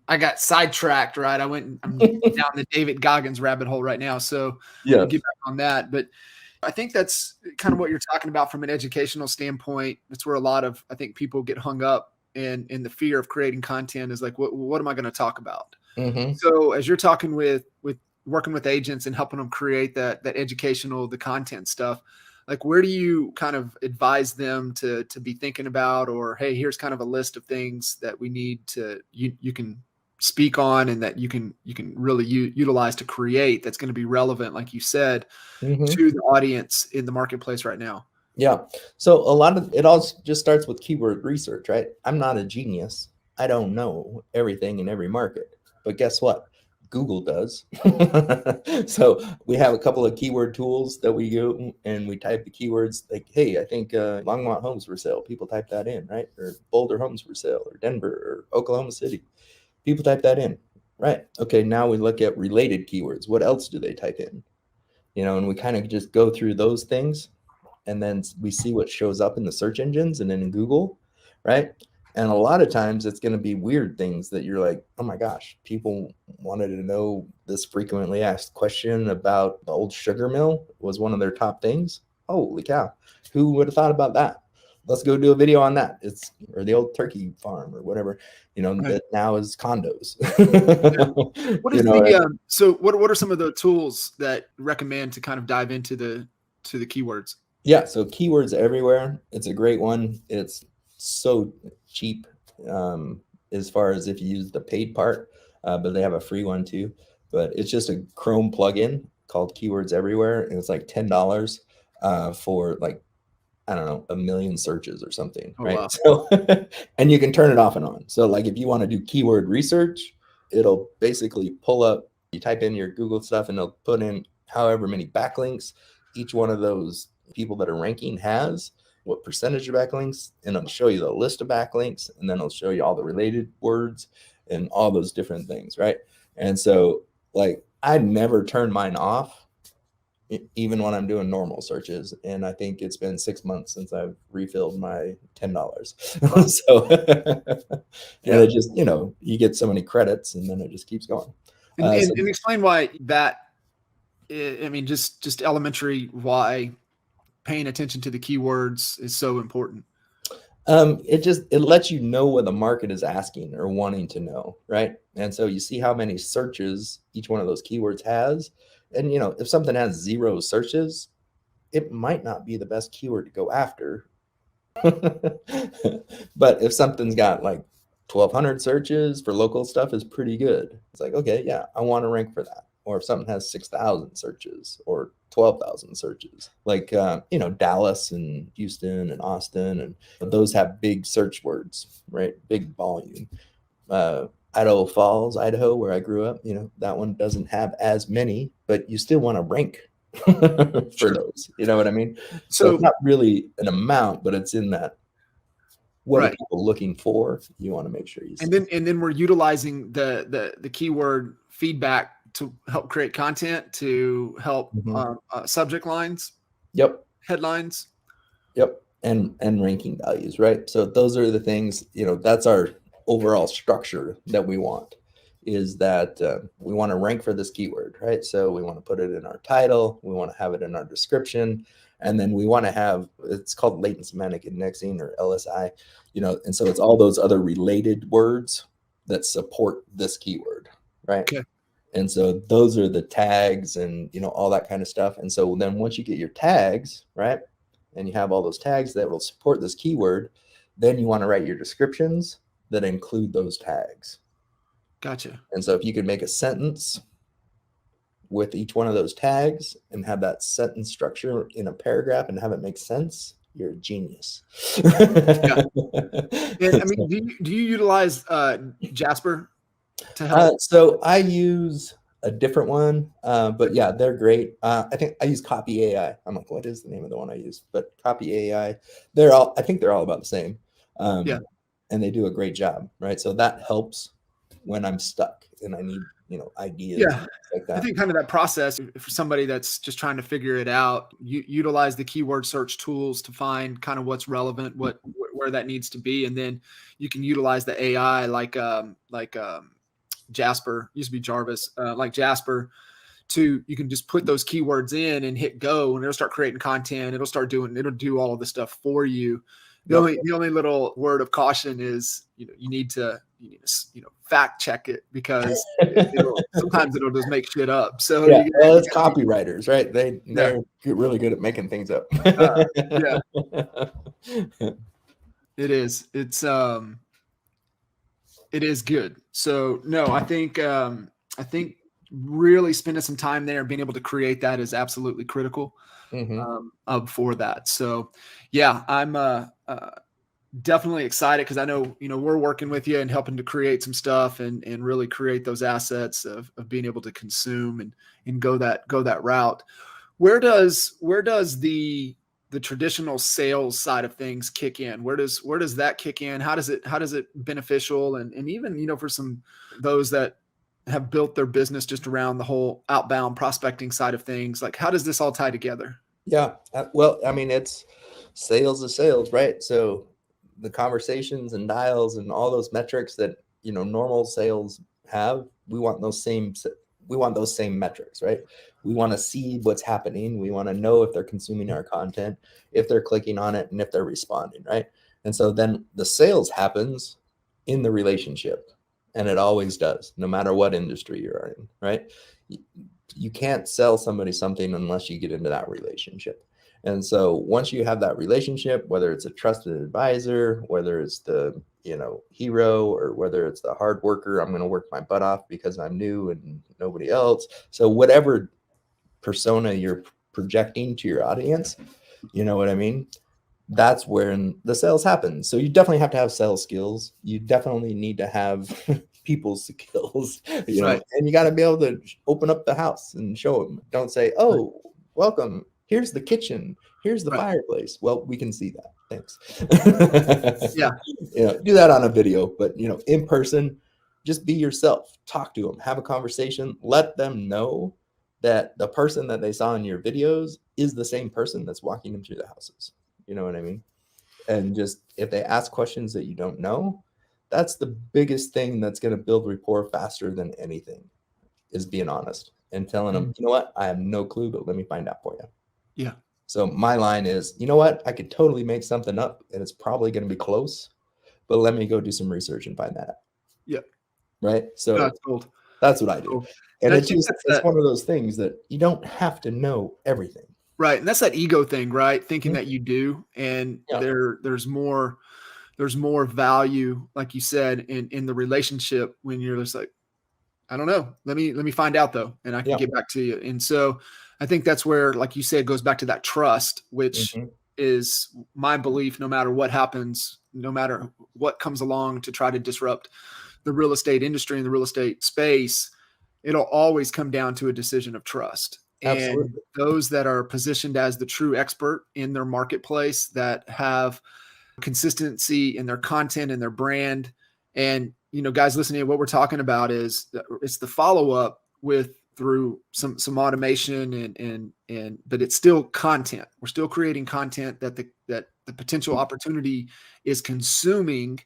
I got sidetracked, right? I'm down the David Goggins rabbit hole right now. So we'll Yes. get back on that. But I think that's kind of what you're talking about from an educational standpoint. That's where a lot of, I think, people get hung up in the fear of creating content is like, what am I going to talk about? Mm-hmm. So as you're talking with working with agents and helping them create that educational, the content stuff, like where do you kind of advise them to be thinking about, or hey, here's kind of a list of things that we need to you can speak on and that you can really utilize to create that's going to be relevant, like you said, Mm-hmm. to the audience in the marketplace right now. Yeah. So a lot of it all just starts with keyword research, right? I'm not a genius. I don't know everything in every market. But guess what? Google does. So we have a couple of keyword tools that we go and we type the keywords like, hey, I think Longmont homes for sale. People type that in, right? Or Boulder homes for sale, or Denver, or Oklahoma City. People type that in, right? Okay, now we look at related keywords. What else do they type in? And we kind of just go through those things, and then we see what shows up in the search engines and then in Google, right? And a lot of times it's going to be weird things that you're like, oh my gosh, people wanted to know this frequently asked question about the old sugar mill was one of their top things. Holy cow. Who would have thought about that? Let's go do a video on that. Or the old turkey farm or whatever, Right. that now is condos. Yeah. What you is know, so what are some of the tools that recommend to kind of dive into the keywords? Yeah, so keywords everywhere. It's a great one. It's so cheap, as far as if you use the paid part, but they have a free one too. But it's just a Chrome plugin called Keywords Everywhere, and it's like $10 for like, I don't know, a million searches or something, Oh right? wow. So, and you can turn it off and on. So, like if you want to do keyword research, it'll basically pull up. You type in your Google stuff, and it'll put in however many backlinks each one of those people that are ranking has, what percentage of backlinks, and it'll show you the list of backlinks, and then it'll show you all the related words and all those different things, right? And so, like, I never turn mine off, even when I'm doing normal searches. And I think it's been 6 months since I've refilled my $10. Wow. So, and Yeah. it just, you get so many credits and then it just keeps going. And, So and, and explain why that, I mean, just elementary, why paying attention to the keywords is so important. it lets you know what the market is asking or wanting to know, right? And so you see how many searches each one of those keywords has. And if something has 0 searches, it might not be the best keyword to go after. But if something's got like 1,200 searches for local stuff, is pretty good. It's like, okay, yeah, I want to rank for that. Or if something has 6,000 searches or 12,000 searches, like Dallas and Houston and Austin, and those have big search words, right? Big volume. Idaho Falls, Idaho, where I grew up, that one doesn't have as many, but you still want to rank for Sure. those. You know what I mean? So it's So, not really an amount, but it's in that, what are right. people looking for? You want to make sure you And see. then we're utilizing the keyword feedback to help create content, to help Mhm. subject lines, Yep. headlines. Yep. And ranking values, right? So those are the things, that's our overall structure that we want, is that we want to rank for this keyword, right? So we want to put it in our title, we want to have it in our description, and then we want to have, it's called latent semantic indexing, or LSI, and so it's all those other related words that support this keyword, right? Okay. And so those are the tags and all that kind of stuff. And so then once you get your tags, right, and you have all those tags that will support this keyword, then you want to write your descriptions that include those tags. Gotcha. And so if you could make a sentence with each one of those tags and have that sentence structure in a paragraph and have it make sense, you're a genius. Yeah. And I mean, do you utilize Jasper to help? So I use a different one, but yeah, they're great. I think I use Copy AI. I'm like, what is the name of the one I use? But Copy AI, I think they're all about the same, Yeah. and they do a great job, right? So that helps when I'm stuck and I need, ideas Yeah. and things like I that. think kind of that process for somebody that's just trying to figure it out, utilize the keyword search tools to find kind of what's relevant, where that needs to be, and then you can utilize the AI like Jasper, used to be Jarvis, like Jasper, to you can just put those keywords in and hit go, and it'll start creating content. It'll do all of the stuff for you. The only little word of caution is, you need to fact check it, because sometimes it'll just make shit up. So yeah, well, it's copywriters, right? They're really good at making things up. Yeah, it is. It is good. So no, I think really spending some time there and being able to create that is absolutely critical for that. So yeah, I'm definitely excited, because I know, we're working with you and helping to create some stuff and really create those assets of being able to consume and go that route. Where does the traditional sales side of things kick in? Where does that kick in? How does it beneficial? And even, for some those that have built their business just around the whole outbound prospecting side of things, like, how does this all tie together? Yeah. Well, I mean, it's sales is sales, right? So the conversations and dials and all those metrics that, normal sales have, we want those same metrics, right? We want to see what's happening. We want to know if they're consuming our content, if they're clicking on it, and if they're responding, right? And so then the sales happens in the relationship, and it always does, no matter what industry you're in, right? You can't sell somebody something unless you get into that relationship. And so once you have that relationship, whether it's a trusted advisor, whether it's the, hero, or whether it's the hard worker, I'm going to work my butt off because I'm new and nobody else. So whatever persona you're projecting to your audience, you know what I mean? That's where the sales happen. So you definitely have to have sales skills. You definitely need to have people skills, Right. And you got to be able to open up the house and show them. Don't say, "Oh, welcome. Here's the kitchen. Here's the fireplace." Well, we can see that. Thanks. Yeah. Do that on a video, but in person, just be yourself. Talk to them. Have a conversation. Let them know that the person that they saw in your videos is the same person that's walking them through the houses. You know what I mean? And just if they ask questions that you don't know, that's the biggest thing that's going to build rapport faster than anything, is being honest and telling them, you know what, I have no clue, but let me find out for you. Yeah. So my line is, you know what, I could totally make something up and it's probably going to be close, but let me go do some research and find that out. Yeah. Right. So that's cool. That's what I do. Cool. And it's one of those things that you don't have to know everything. Right. And that's that ego thing, right? Thinking that you do, and there's more value, like you said, in the relationship, when you're just like, I don't know, let me find out though, and I can get back to you. And so I think that's where, like you said, it goes back to that trust, which is my belief. No matter what happens, no matter what comes along to try to disrupt the real estate industry and the real estate space, it'll always come down to a decision of trust. Absolutely. And those that are positioned as the true expert in their marketplace, that have consistency in their content and their brand. And, guys listening to what we're talking about is it's the follow-up through some automation but it's still content. We're still creating content that the potential opportunity is consuming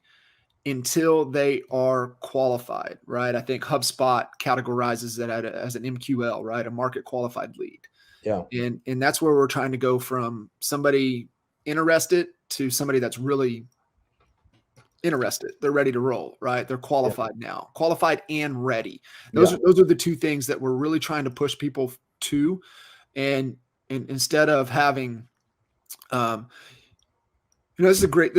until they are qualified, right? I think HubSpot categorizes that as an MQL, right? A market qualified lead. Yeah. And that's where we're trying to go from somebody interested to somebody that's really interested. They're ready to roll, right? They're qualified now, qualified and ready. Those are the two things that we're really trying to push people to. And instead of having, this is a great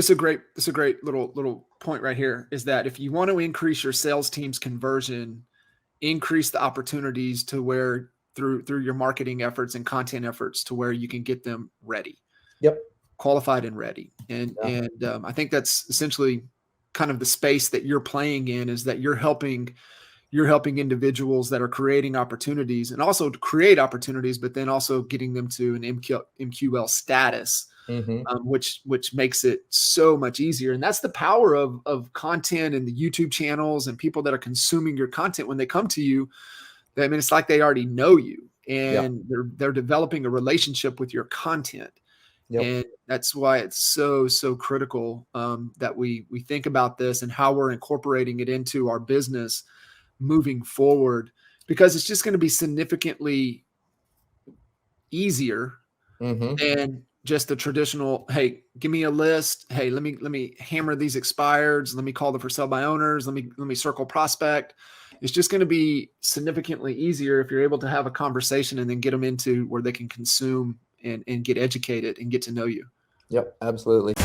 little point right here, is that if you want to increase your sales team's conversion, increase the opportunities to where through your marketing efforts and content efforts, to where you can get them ready. Yep. Qualified and ready. And I think that's essentially kind of the space that you're playing in, is that you're helping individuals that are creating opportunities, and also to create opportunities, but then also getting them to an MQL status. Which makes it so much easier. And that's the power of content and the YouTube channels and people that are consuming your content. When they come to you, it's like they already know you, and they're developing a relationship with your content. And that's why it's so critical that we think about this and how we're incorporating it into our business. moving forward, because it's just going to be significantly easier Mm-hmm. than just the traditional, hey, give me a list. Hey, let me hammer these expireds. Let me call the for sale by owners. Let me circle prospect. It's just going to be significantly easier if you're able to have a conversation and then get them into where they can consume and get educated and get to know you. Yep, absolutely.